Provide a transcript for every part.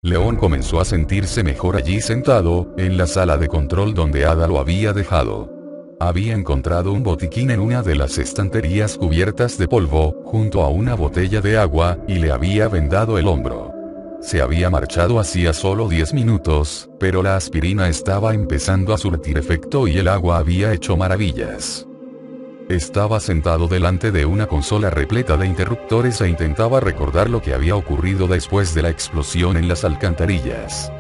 León comenzó a sentirse mejor allí sentado, en la sala de control donde Ada lo había dejado. Había encontrado un botiquín en una de las estanterías cubiertas de polvo, junto a una botella de agua, y le había vendado el hombro. Se había marchado hacía solo 10 minutos, pero la aspirina estaba empezando a surtir efecto y el agua había hecho maravillas. Estaba sentado delante de una consola repleta de interruptores e intentaba recordar lo que había ocurrido después de la explosión en las alcantarillas.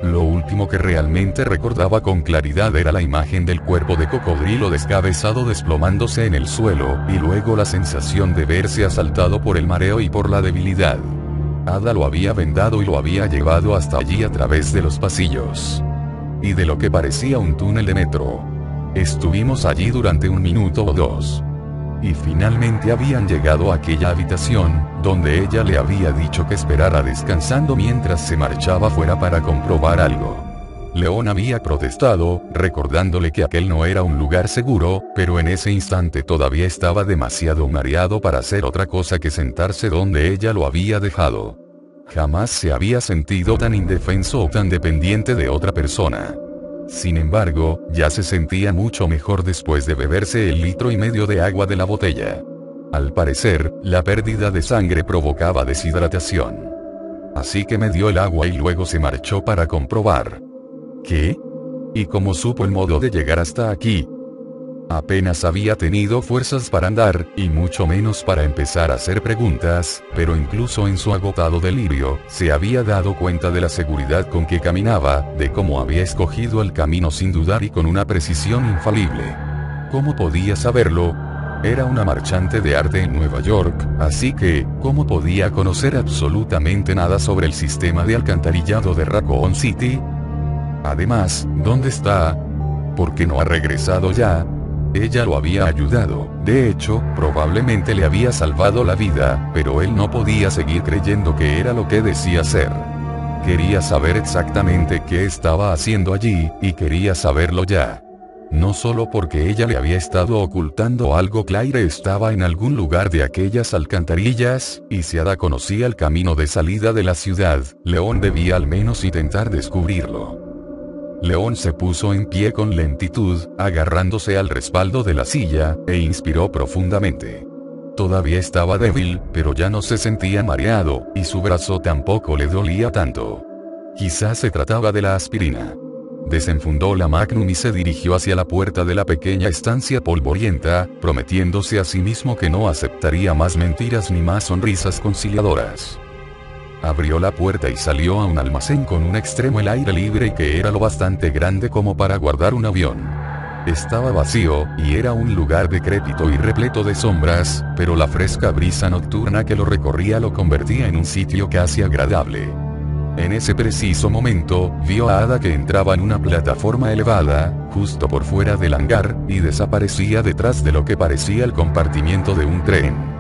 Lo último que realmente recordaba con claridad era la imagen del cuerpo de cocodrilo descabezado desplomándose en el suelo, y luego la sensación de verse asaltado por el mareo y por la debilidad. Ada lo había vendado y lo había llevado hasta allí a través de los pasillos y de lo que parecía un túnel de metro. Estuvimos allí durante 1 minuto o 2. Y finalmente habían llegado a aquella habitación, donde ella le había dicho que esperara descansando mientras se marchaba fuera para comprobar algo. León había protestado, recordándole que aquel no era un lugar seguro, pero en ese instante todavía estaba demasiado mareado para hacer otra cosa que sentarse donde ella lo había dejado. Jamás se había sentido tan indefenso o tan dependiente de otra persona. Sin embargo, ya se sentía mucho mejor después de beberse el 1,5 litros de agua de la botella. Al parecer, la pérdida de sangre provocaba deshidratación. Así que me dio el agua y luego se marchó para comprobar. ¿Qué? ¿Y cómo supo el modo de llegar hasta aquí? Apenas había tenido fuerzas para andar, y mucho menos para empezar a hacer preguntas, pero incluso en su agotado delirio, se había dado cuenta de la seguridad con que caminaba, de cómo había escogido el camino sin dudar y con una precisión infalible. ¿Cómo podía saberlo? Era una marchante de arte en Nueva York, así que, ¿cómo podía conocer absolutamente nada sobre el sistema de alcantarillado de Raccoon City? Además, ¿dónde está? ¿Por qué no ha regresado ya? Ella lo había ayudado, de hecho, probablemente le había salvado la vida, pero él no podía seguir creyendo que era lo que decía ser. Quería saber exactamente qué estaba haciendo allí, y quería saberlo ya. No solo porque ella le había estado ocultando algo, Claire estaba en algún lugar de aquellas alcantarillas, y si Ada conocía el camino de salida de la ciudad, León debía al menos intentar descubrirlo. León se puso en pie con lentitud, agarrándose al respaldo de la silla, e inspiró profundamente. Todavía estaba débil, pero ya no se sentía mareado, y su brazo tampoco le dolía tanto. Quizás se trataba de la aspirina. Desenfundó la Magnum y se dirigió hacia la puerta de la pequeña estancia polvorienta, prometiéndose a sí mismo que no aceptaría más mentiras ni más sonrisas conciliadoras. Abrió la puerta y salió a un almacén con un extremo al aire libre y que era lo bastante grande como para guardar un avión. Estaba vacío, y era un lugar decrépito y repleto de sombras, pero la fresca brisa nocturna que lo recorría lo convertía en un sitio casi agradable. En ese preciso momento, vio a Ada que entraba en una plataforma elevada, justo por fuera del hangar, y desaparecía detrás de lo que parecía el compartimiento de un tren.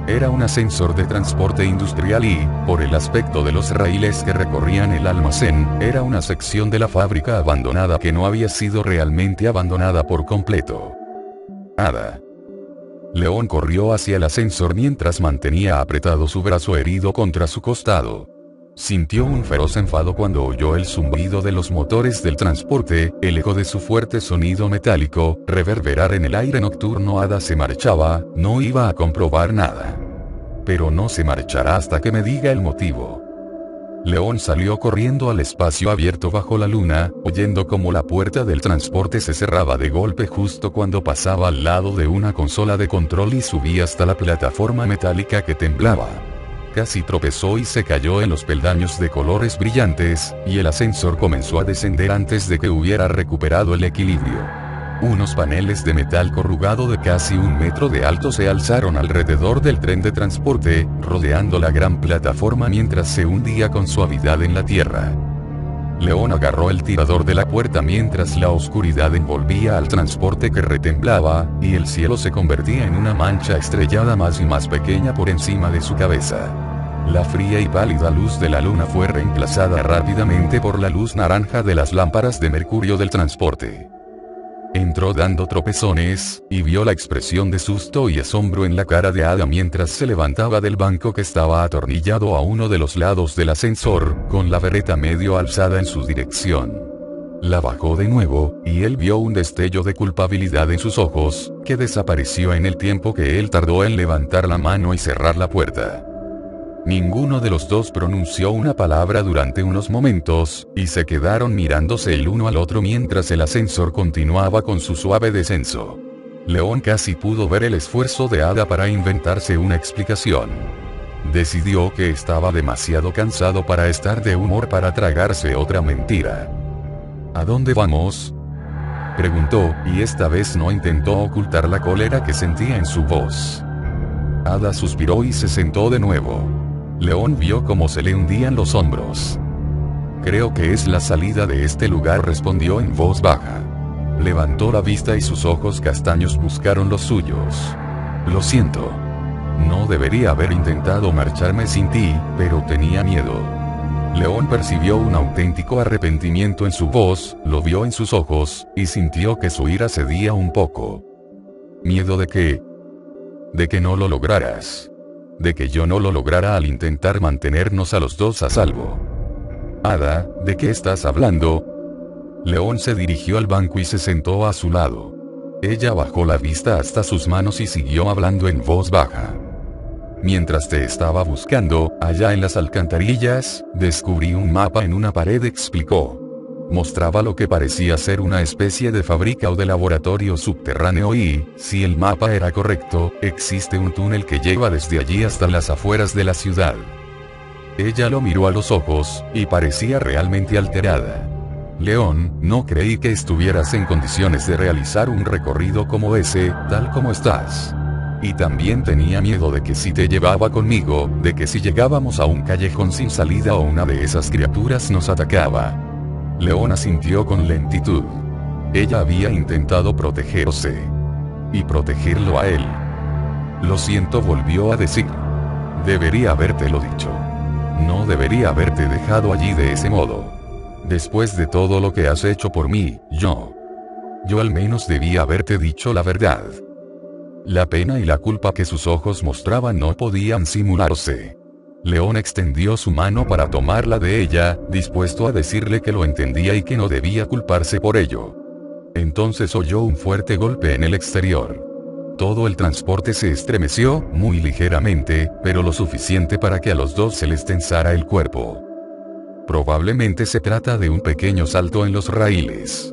Era un ascensor de transporte industrial y, por el aspecto de los raíles que recorrían el almacén, era una sección de la fábrica abandonada que no había sido realmente abandonada por completo. Ada. León corrió hacia el ascensor mientras mantenía apretado su brazo herido contra su costado. Sintió un feroz enfado cuando oyó el zumbido de los motores del transporte, el eco de su fuerte sonido metálico, reverberar en el aire nocturno. Ada se marchaba, no iba a comprobar nada. Pero no se marchará hasta que me diga el motivo. León salió corriendo al espacio abierto bajo la luna, oyendo cómo la puerta del transporte se cerraba de golpe justo cuando pasaba al lado de una consola de control y subía hasta la plataforma metálica que temblaba. Casi tropezó y se cayó en los peldaños de colores brillantes, y el ascensor comenzó a descender antes de que hubiera recuperado el equilibrio. Unos paneles de metal corrugado de casi 1 metro de alto se alzaron alrededor del tren de transporte, rodeando la gran plataforma mientras se hundía con suavidad en la tierra. León agarró el tirador de la puerta mientras la oscuridad envolvía al transporte que retemblaba, y el cielo se convertía en una mancha estrellada más y más pequeña por encima de su cabeza. La fría y pálida luz de la luna fue reemplazada rápidamente por la luz naranja de las lámparas de mercurio del transporte. Entró dando tropezones, y vio la expresión de susto y asombro en la cara de Ada mientras se levantaba del banco que estaba atornillado a uno de los lados del ascensor, con la bereta medio alzada en su dirección. La bajó de nuevo, y él vio un destello de culpabilidad en sus ojos, que desapareció en el tiempo que él tardó en levantar la mano y cerrar la puerta. Ninguno de los dos pronunció una palabra durante unos momentos, y se quedaron mirándose el uno al otro mientras el ascensor continuaba con su suave descenso. León casi pudo ver el esfuerzo de Ada para inventarse una explicación. Decidió que estaba demasiado cansado para estar de humor para tragarse otra mentira. ¿A dónde vamos?, preguntó, y esta vez no intentó ocultar la cólera que sentía en su voz. Ada suspiró y se sentó de nuevo. León vio cómo se le hundían los hombros. Creo que es la salida de este lugar, respondió en voz baja. Levantó la vista y sus ojos castaños buscaron los suyos. Lo siento. No debería haber intentado marcharme sin ti, pero tenía miedo. León percibió un auténtico arrepentimiento en su voz, lo vio en sus ojos, y sintió que su ira cedía un poco. ¿Miedo de qué? De que no lo lograras. De que yo no lo lograra al intentar mantenernos a los dos a salvo. Ada, ¿de qué estás hablando? León se dirigió al banco y se sentó a su lado. Ella bajó la vista hasta sus manos y siguió hablando en voz baja. Mientras te estaba buscando, allá en las alcantarillas, descubrí un mapa en una pared, explicó. Mostraba lo que parecía ser una especie de fábrica o de laboratorio subterráneo y, si el mapa era correcto, existe un túnel que lleva desde allí hasta las afueras de la ciudad. Ella lo miró a los ojos, y parecía realmente alterada. León, no creí que estuvieras en condiciones de realizar un recorrido como ese, tal como estás. Y también tenía miedo de que si te llevaba conmigo, de que si llegábamos a un callejón sin salida o una de esas criaturas nos atacaba. León asintió con lentitud. Ella había intentado protegerse. Y protegerlo a él. Lo siento, volvió a decir. Debería habértelo dicho. No debería haberte dejado allí de ese modo. Después de todo lo que has hecho por mí, yo al menos debía haberte dicho la verdad. La pena y la culpa que sus ojos mostraban no podían simularse. León extendió su mano para tomarla de ella, dispuesto a decirle que lo entendía y que no debía culparse por ello. Entonces oyó un fuerte golpe en el exterior. Todo el transporte se estremeció, muy ligeramente, pero lo suficiente para que a los dos se les tensara el cuerpo. Probablemente se trata de un pequeño salto en los raíles,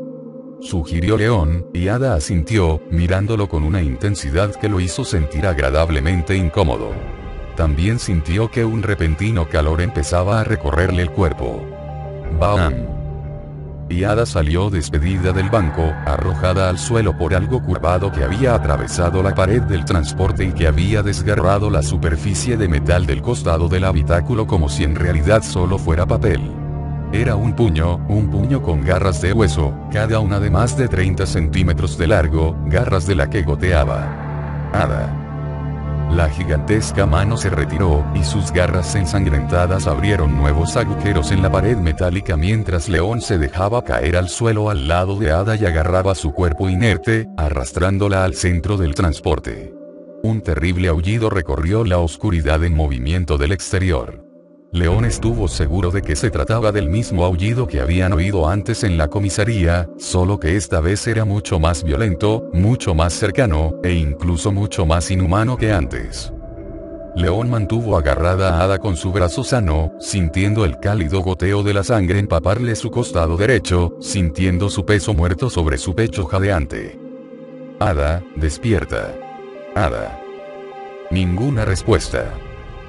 sugirió León, y Ada asintió, mirándolo con una intensidad que lo hizo sentir agradablemente incómodo. También sintió que un repentino calor empezaba a recorrerle el cuerpo. ¡Bam! Y Ada salió despedida del banco, arrojada al suelo por algo curvado que había atravesado la pared del transporte y que había desgarrado la superficie de metal del costado del habitáculo como si en realidad solo fuera papel. Era un puño con garras de hueso, cada una de más de 30 centímetros de largo, garras de la que goteaba. Ada. La gigantesca mano se retiró, y sus garras ensangrentadas abrieron nuevos agujeros en la pared metálica mientras León se dejaba caer al suelo al lado de Ada y agarraba su cuerpo inerte, arrastrándola al centro del transporte. Un terrible aullido recorrió la oscuridad en movimiento del exterior. León estuvo seguro de que se trataba del mismo aullido que habían oído antes en la comisaría, solo que esta vez era mucho más violento, mucho más cercano, e incluso mucho más inhumano que antes. León mantuvo agarrada a Ada con su brazo sano, sintiendo el cálido goteo de la sangre empaparle su costado derecho, sintiendo su peso muerto sobre su pecho jadeante. Ada, despierta. Ada. Ninguna respuesta.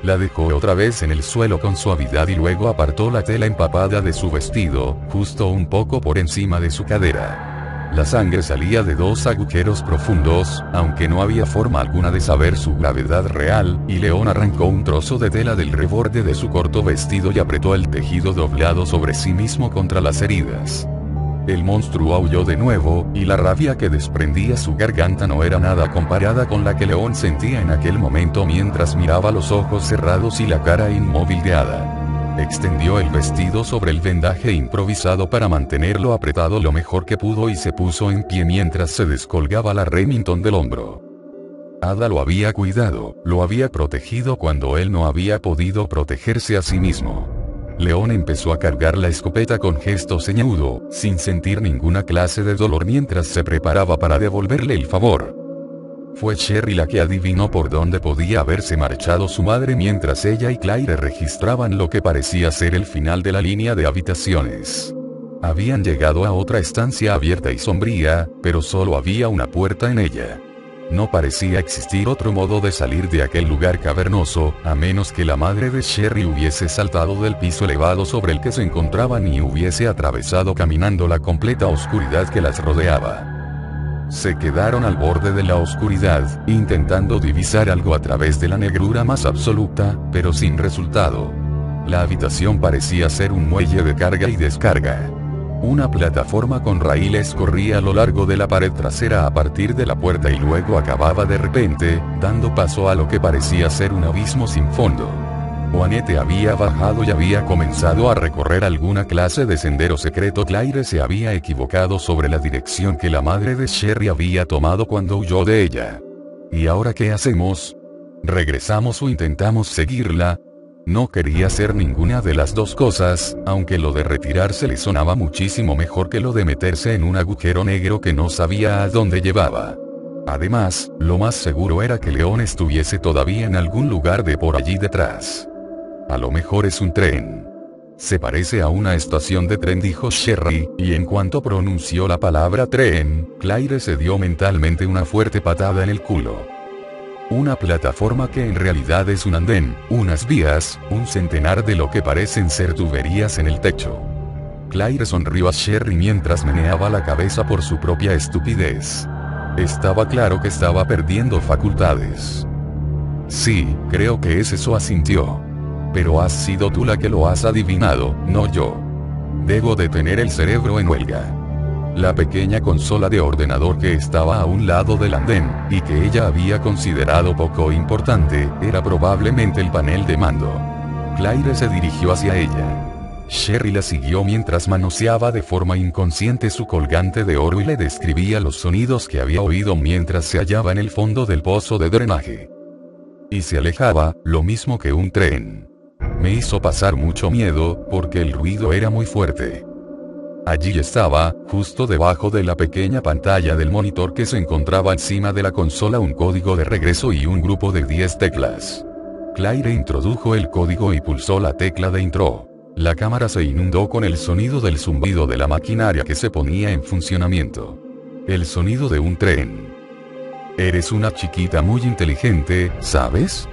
La dejó otra vez en el suelo con suavidad y luego apartó la tela empapada de su vestido, justo un poco por encima de su cadera. La sangre salía de dos agujeros profundos, aunque no había forma alguna de saber su gravedad real, y León arrancó un trozo de tela del reborde de su corto vestido y apretó el tejido doblado sobre sí mismo contra las heridas. El monstruo aulló de nuevo, y la rabia que desprendía su garganta no era nada comparada con la que León sentía en aquel momento mientras miraba los ojos cerrados y la cara inmóvil de Ada. Extendió el vestido sobre el vendaje improvisado para mantenerlo apretado lo mejor que pudo y se puso en pie mientras se descolgaba la Remington del hombro. Ada lo había cuidado, lo había protegido cuando él no había podido protegerse a sí mismo. León empezó a cargar la escopeta con gesto ceñudo, sin sentir ninguna clase de dolor mientras se preparaba para devolverle el favor. Fue Sherry la que adivinó por dónde podía haberse marchado su madre mientras ella y Claire registraban lo que parecía ser el final de la línea de habitaciones. Habían llegado a otra estancia abierta y sombría, pero solo había una puerta en ella. No parecía existir otro modo de salir de aquel lugar cavernoso, a menos que la madre de Sherry hubiese saltado del piso elevado sobre el que se encontraban y hubiese atravesado caminando la completa oscuridad que las rodeaba. Se quedaron al borde de la oscuridad, intentando divisar algo a través de la negrura más absoluta, pero sin resultado. La habitación parecía ser un muelle de carga y descarga. Una plataforma con raíles corría a lo largo de la pared trasera a partir de la puerta y luego acababa de repente, dando paso a lo que parecía ser un abismo sin fondo. Juanete había bajado y había comenzado a recorrer alguna clase de sendero secreto. Claire se había equivocado sobre la dirección que la madre de Sherry había tomado cuando huyó de ella. ¿Y ahora qué hacemos? ¿Regresamos o intentamos seguirla? No quería hacer ninguna de las dos cosas, aunque lo de retirarse le sonaba muchísimo mejor que lo de meterse en un agujero negro que no sabía a dónde llevaba. Además, lo más seguro era que León estuviese todavía en algún lugar de por allí detrás. A lo mejor es un tren. Se parece a una estación de tren, dijo Sherry, y en cuanto pronunció la palabra tren, Claire se dio mentalmente una fuerte patada en el culo. Una plataforma que en realidad es un andén, unas vías, un centenar de lo que parecen ser tuberías en el techo. Claire sonrió a Sherry mientras meneaba la cabeza por su propia estupidez. Estaba claro que estaba perdiendo facultades. Sí, creo que es eso, asintió. Pero has sido tú la que lo has adivinado, no yo. Debo de tener el cerebro en huelga. La pequeña consola de ordenador que estaba a un lado del andén, y que ella había considerado poco importante, era probablemente el panel de mando. Claire se dirigió hacia ella. Sherry la siguió mientras manoseaba de forma inconsciente su colgante de oro y le describía los sonidos que había oído mientras se hallaba en el fondo del pozo de drenaje. Y se alejaba, lo mismo que un tren. Me hizo pasar mucho miedo, porque el ruido era muy fuerte. Allí estaba, justo debajo de la pequeña pantalla del monitor que se encontraba encima de la consola, un código de regreso y un grupo de 10 teclas. Claire introdujo el código y pulsó la tecla de intro. La cámara se inundó con el sonido del zumbido de la maquinaria que se ponía en funcionamiento. El sonido de un tren. Eres una chiquita muy inteligente, ¿sabes?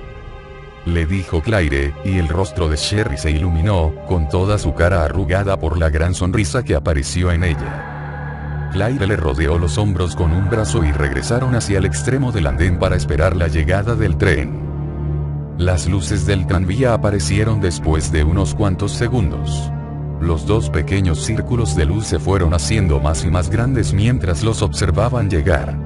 Le dijo Claire, y el rostro de Sherry se iluminó, con toda su cara arrugada por la gran sonrisa que apareció en ella. Claire le rodeó los hombros con un brazo y regresaron hacia el extremo del andén para esperar la llegada del tren. Las luces del tranvía aparecieron después de unos cuantos segundos. Los dos pequeños círculos de luz se fueron haciendo más y más grandes mientras los observaban llegar.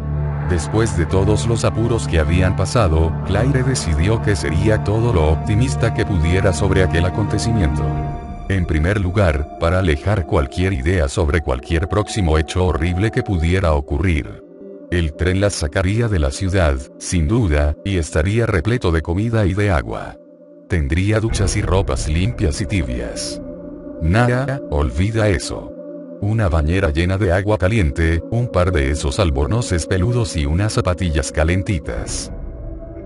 Después de todos los apuros que habían pasado, Claire decidió que sería todo lo optimista que pudiera sobre aquel acontecimiento. En primer lugar, para alejar cualquier idea sobre cualquier próximo hecho horrible que pudiera ocurrir. El tren las sacaría de la ciudad, sin duda, y estaría repleto de comida y de agua. Tendría duchas y ropas limpias y tibias. Nada, olvida eso. Una bañera llena de agua caliente, un par de esos albornoces peludos y unas zapatillas calentitas.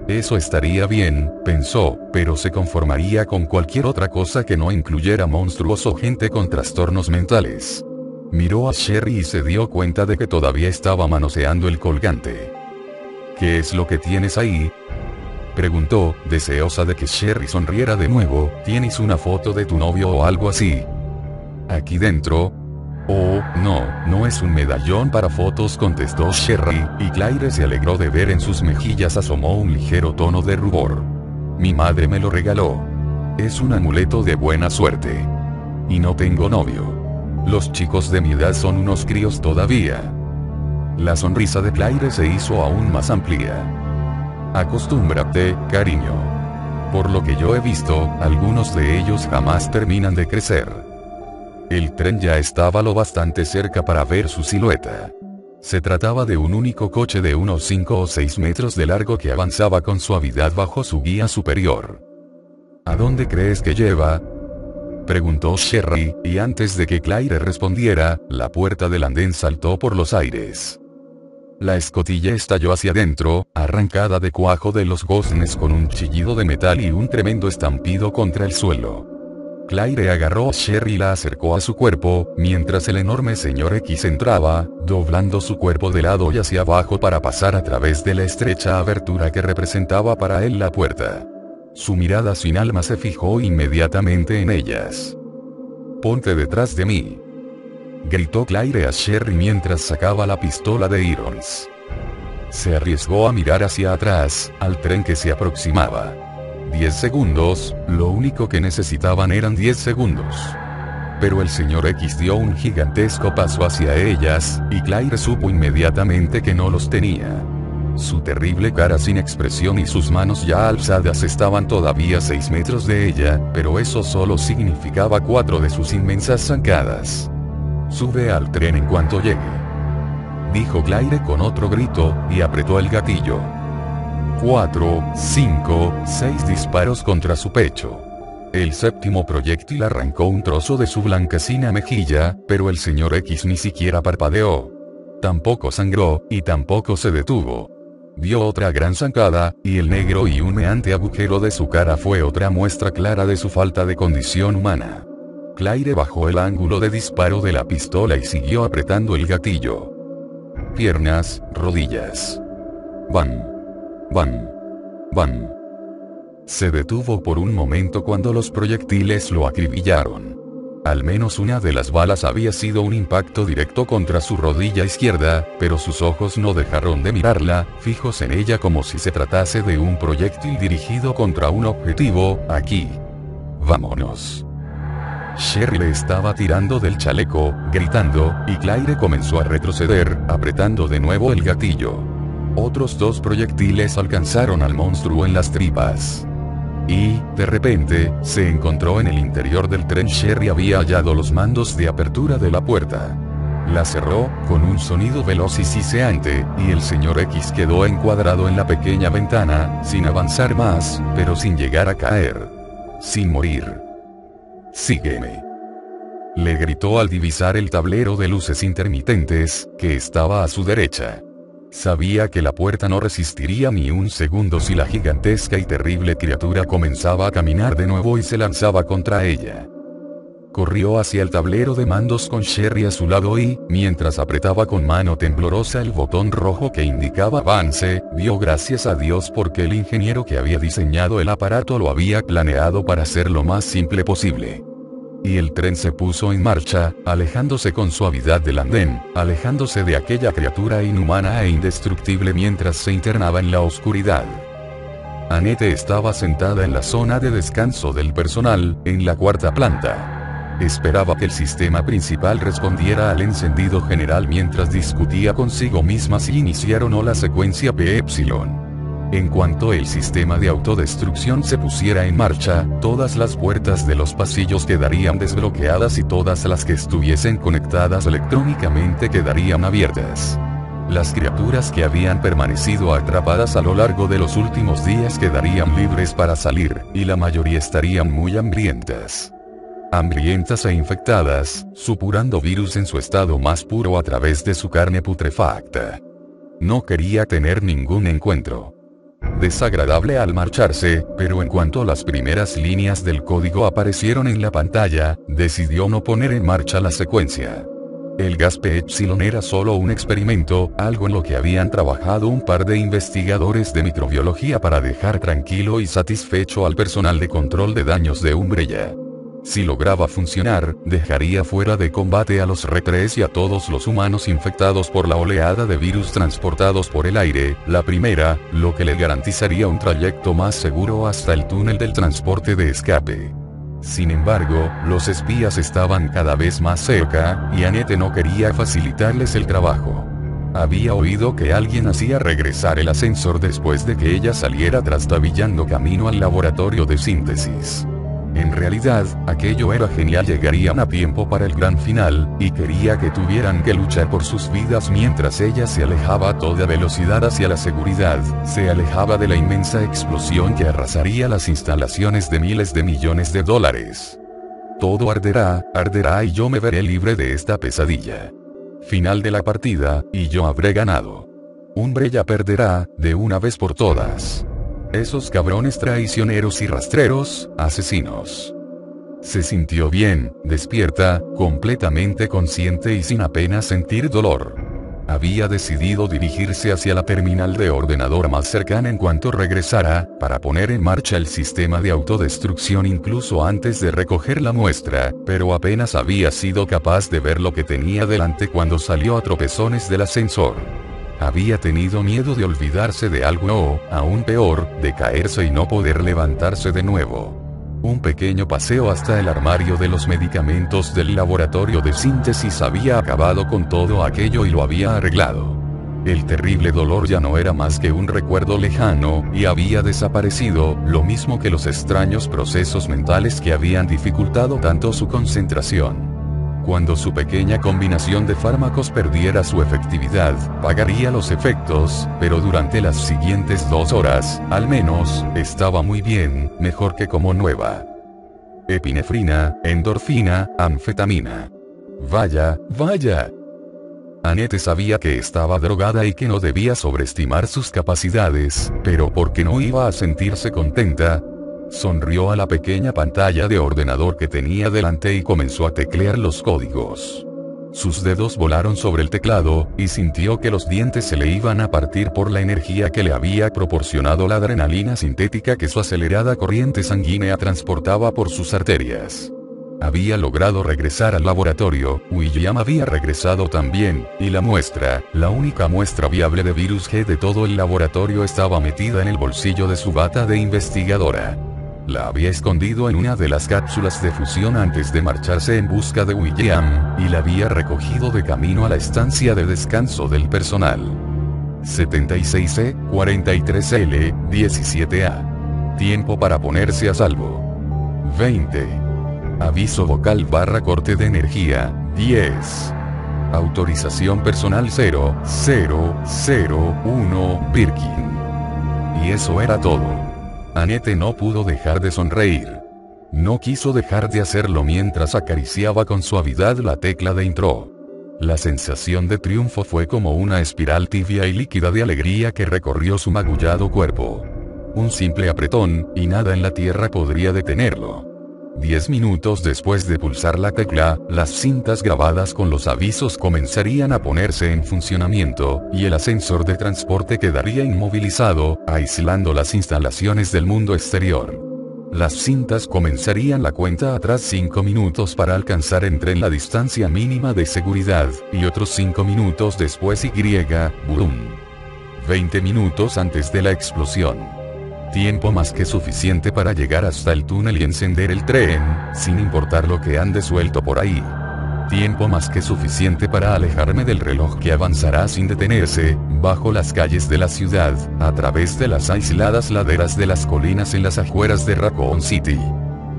Eso estaría bien, pensó, pero se conformaría con cualquier otra cosa que no incluyera monstruos o gente con trastornos mentales. Miró a Sherry y se dio cuenta de que todavía estaba manoseando el colgante. ¿Qué es lo que tienes ahí?, preguntó, deseosa de que Sherry sonriera de nuevo. ¿Tienes una foto de tu novio o algo así? ¿Aquí dentro? Oh, no, no es un medallón para fotos, contestó Sherry, y Claire se alegró de ver en sus mejillas asomó un ligero tono de rubor. Mi madre me lo regaló. Es un amuleto de buena suerte. Y no tengo novio. Los chicos de mi edad son unos críos todavía. La sonrisa de Claire se hizo aún más amplia. Acostúmbrate, cariño. Por lo que yo he visto, algunos de ellos jamás terminan de crecer. El tren ya estaba lo bastante cerca para ver su silueta. Se trataba de un único coche de unos 5 o 6 metros de largo que avanzaba con suavidad bajo su guía superior. ¿A dónde crees que lleva?, preguntó Sherry, y antes de que Claire respondiera, la puerta del andén saltó por los aires. La escotilla estalló hacia adentro, arrancada de cuajo de los goznes con un chillido de metal y un tremendo estampido contra el suelo. Claire agarró a Sherry y la acercó a su cuerpo, mientras el enorme señor X entraba, doblando su cuerpo de lado y hacia abajo para pasar a través de la estrecha abertura que representaba para él la puerta. Su mirada sin alma se fijó inmediatamente en ellas. «Ponte detrás de mí», gritó Claire a Sherry mientras sacaba la pistola de Irons. Se arriesgó a mirar hacia atrás, al tren que se aproximaba. 10 segundos, lo único que necesitaban eran 10 segundos. Pero el señor X dio un gigantesco paso hacia ellas, y Claire supo inmediatamente que no los tenía. Su terrible cara sin expresión y sus manos ya alzadas estaban todavía 6 metros de ella, pero eso solo significaba 4 de sus inmensas zancadas. «Sube al tren en cuanto llegue», dijo Claire con otro grito, y apretó el gatillo. 4, 5, 6 disparos contra su pecho. El séptimo proyectil arrancó un trozo de su blanquecina mejilla, pero el señor X ni siquiera parpadeó. Tampoco sangró, y tampoco se detuvo. Dio otra gran zancada, y el negro y humeante agujero de su cara fue otra muestra clara de su falta de condición humana. Claire bajó el ángulo de disparo de la pistola y siguió apretando el gatillo. Piernas, rodillas. Van. Van. Van. Se detuvo por un momento cuando los proyectiles lo acribillaron. Al menos una de las balas había sido un impacto directo contra su rodilla izquierda, pero sus ojos no dejaron de mirarla, fijos en ella como si se tratase de un proyectil dirigido contra un objetivo. Aquí. Vámonos. Sherry le estaba tirando del chaleco, gritando, y Claire comenzó a retroceder, apretando de nuevo el gatillo. Otros 2 proyectiles alcanzaron al monstruo en las tripas. Y, de repente, se encontró en el interior del tren. Sherry había hallado los mandos de apertura de la puerta. La cerró, con un sonido veloz y siseante, y el señor X quedó encuadrado en la pequeña ventana, sin avanzar más, pero sin llegar a caer. Sin morir. «Sígueme», le gritó al divisar el tablero de luces intermitentes, que estaba a su derecha. Sabía que la puerta no resistiría ni un segundo si la gigantesca y terrible criatura comenzaba a caminar de nuevo y se lanzaba contra ella. Corrió hacia el tablero de mandos con Sherry a su lado y, mientras apretaba con mano temblorosa el botón rojo que indicaba avance, dio gracias a Dios porque el ingeniero que había diseñado el aparato lo había planeado para ser lo más simple posible. Y el tren se puso en marcha, alejándose con suavidad del andén, alejándose de aquella criatura inhumana e indestructible mientras se internaba en la oscuridad. Annette estaba sentada en la zona de descanso del personal, en la 4ª planta. Esperaba que el sistema principal respondiera al encendido general mientras discutía consigo misma si iniciar o no la secuencia PY. En cuanto el sistema de autodestrucción se pusiera en marcha, todas las puertas de los pasillos quedarían desbloqueadas y todas las que estuviesen conectadas electrónicamente quedarían abiertas. Las criaturas que habían permanecido atrapadas a lo largo de los últimos días quedarían libres para salir, y la mayoría estarían muy hambrientas. Hambrientas e infectadas, supurando virus en su estado más puro a través de su carne putrefacta. No quería tener ningún encuentro. Desagradable al marcharse, pero en cuanto las primeras líneas del código aparecieron en la pantalla, decidió no poner en marcha la secuencia. El gas PY era solo un experimento, algo en lo que habían trabajado un par de investigadores de microbiología para dejar tranquilo y satisfecho al personal de control de daños de Umbrella. Si lograba funcionar, dejaría fuera de combate a los R3 y a todos los humanos infectados por la oleada de virus transportados por el aire, la primera, lo que le garantizaría un trayecto más seguro hasta el túnel del transporte de escape. Sin embargo, los espías estaban cada vez más cerca, y Annette no quería facilitarles el trabajo. Había oído que alguien hacía regresar el ascensor después de que ella saliera trastabillando camino al laboratorio de síntesis. En realidad, aquello era genial, llegarían a tiempo para el gran final, y quería que tuvieran que luchar por sus vidas mientras ella se alejaba a toda velocidad hacia la seguridad, se alejaba de la inmensa explosión que arrasaría las instalaciones de miles de millones de dólares. Todo arderá, arderá y yo me veré libre de esta pesadilla. Final de la partida, y yo habré ganado. Umbrella perderá, de una vez por todas. Esos cabrones traicioneros y rastreros, asesinos. Se sintió bien, despierta, completamente consciente y sin apenas sentir dolor. Había decidido dirigirse hacia la terminal de ordenador más cercana en cuanto regresara, para poner en marcha el sistema de autodestrucción incluso antes de recoger la muestra, pero apenas había sido capaz de ver lo que tenía delante cuando salió a tropezones del ascensor. Había tenido miedo de olvidarse de algo o, aún peor, de caerse y no poder levantarse de nuevo. Un pequeño paseo hasta el armario de los medicamentos del laboratorio de síntesis había acabado con todo aquello y lo había arreglado. El terrible dolor ya no era más que un recuerdo lejano, y había desaparecido, lo mismo que los extraños procesos mentales que habían dificultado tanto su concentración. Cuando su pequeña combinación de fármacos perdiera su efectividad, pagaría los efectos, pero durante las siguientes 2 horas, al menos, estaba muy bien, mejor que como nueva. Epinefrina, endorfina, anfetamina. Vaya, vaya. Annette sabía que estaba drogada y que no debía sobreestimar sus capacidades, pero porque no iba a sentirse contenta, sonrió a la pequeña pantalla de ordenador que tenía delante y comenzó a teclear los códigos. Sus dedos volaron sobre el teclado, y sintió que los dientes se le iban a partir por la energía que le había proporcionado la adrenalina sintética que su acelerada corriente sanguínea transportaba por sus arterias. Había logrado regresar al laboratorio, William había regresado también, y la muestra, la única muestra viable de virus G de todo el laboratorio estaba metida en el bolsillo de su bata de investigadora. La había escondido en una de las cápsulas de fusión antes de marcharse en busca de William, y la había recogido de camino a la estancia de descanso del personal. 76E, 43L, 17A. Tiempo para ponerse a salvo. 20. Aviso vocal / corte de energía, 10. Autorización personal 0001 Birkin. Y eso era todo. Annette no pudo dejar de sonreír. No quiso dejar de hacerlo mientras acariciaba con suavidad la tecla de intro. La sensación de triunfo fue como una espiral tibia y líquida de alegría que recorrió su magullado cuerpo. Un simple apretón, y nada en la tierra podría detenerlo. 10 minutos después de pulsar la tecla, las cintas grabadas con los avisos comenzarían a ponerse en funcionamiento, y el ascensor de transporte quedaría inmovilizado, aislando las instalaciones del mundo exterior. Las cintas comenzarían la cuenta atrás 5 minutos para alcanzar en tren la distancia mínima de seguridad, y otros 5 minutos después ¡brum! 20 minutos antes de la explosión. Tiempo más que suficiente para llegar hasta el túnel y encender el tren, sin importar lo que ande suelto por ahí. Tiempo más que suficiente para alejarme del reloj que avanzará sin detenerse, bajo las calles de la ciudad, a través de las aisladas laderas de las colinas en las afueras de Raccoon City.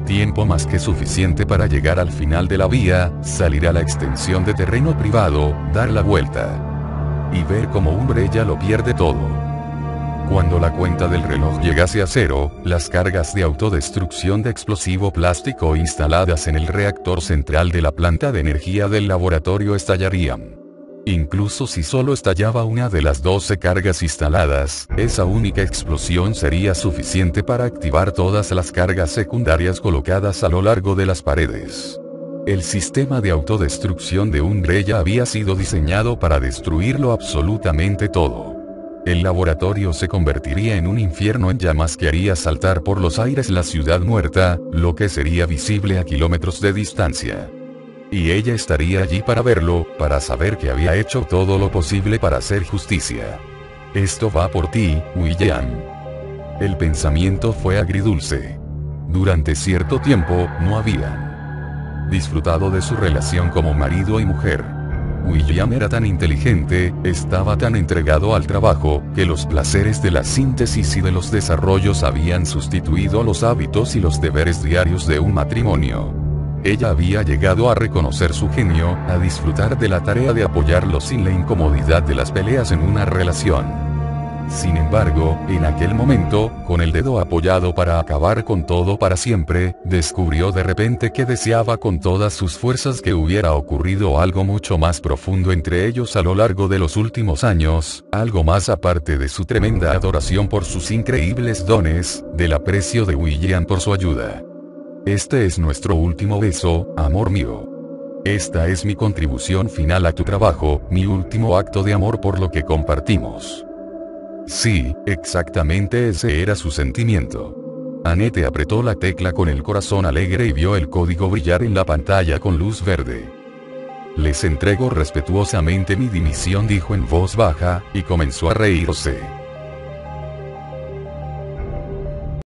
Tiempo más que suficiente para llegar al final de la vía, salir a la extensión de terreno privado, dar la vuelta. Y ver cómo Umbrella lo pierde todo. Cuando la cuenta del reloj llegase a 0, las cargas de autodestrucción de explosivo plástico instaladas en el reactor central de la planta de energía del laboratorio estallarían. Incluso si solo estallaba una de las 12 cargas instaladas, esa única explosión sería suficiente para activar todas las cargas secundarias colocadas a lo largo de las paredes. El sistema de autodestrucción de Umbrella había sido diseñado para destruirlo absolutamente todo. El laboratorio se convertiría en un infierno en llamas que haría saltar por los aires la ciudad muerta, lo que sería visible a kilómetros de distancia. Y ella estaría allí para verlo, para saber que había hecho todo lo posible para hacer justicia. Esto va por ti, William. El pensamiento fue agridulce. Durante cierto tiempo, no habían disfrutado de su relación como marido y mujer. William era tan inteligente, estaba tan entregado al trabajo, que los placeres de la síntesis y de los desarrollos habían sustituido los hábitos y los deberes diarios de un matrimonio. Ella había llegado a reconocer su genio, a disfrutar de la tarea de apoyarlo sin la incomodidad de las peleas en una relación. Sin embargo, en aquel momento, con el dedo apoyado para acabar con todo para siempre, descubrió de repente que deseaba con todas sus fuerzas que hubiera ocurrido algo mucho más profundo entre ellos a lo largo de los últimos años, algo más aparte de su tremenda adoración por sus increíbles dones, del aprecio de William por su ayuda. Este es nuestro último beso, amor mío. Esta es mi contribución final a tu trabajo, mi último acto de amor por lo que compartimos. Sí, exactamente ese era su sentimiento. Annette apretó la tecla con el corazón alegre y vio el código brillar en la pantalla con luz verde. Les entrego respetuosamente mi dimisión, dijo en voz baja, y comenzó a reírse.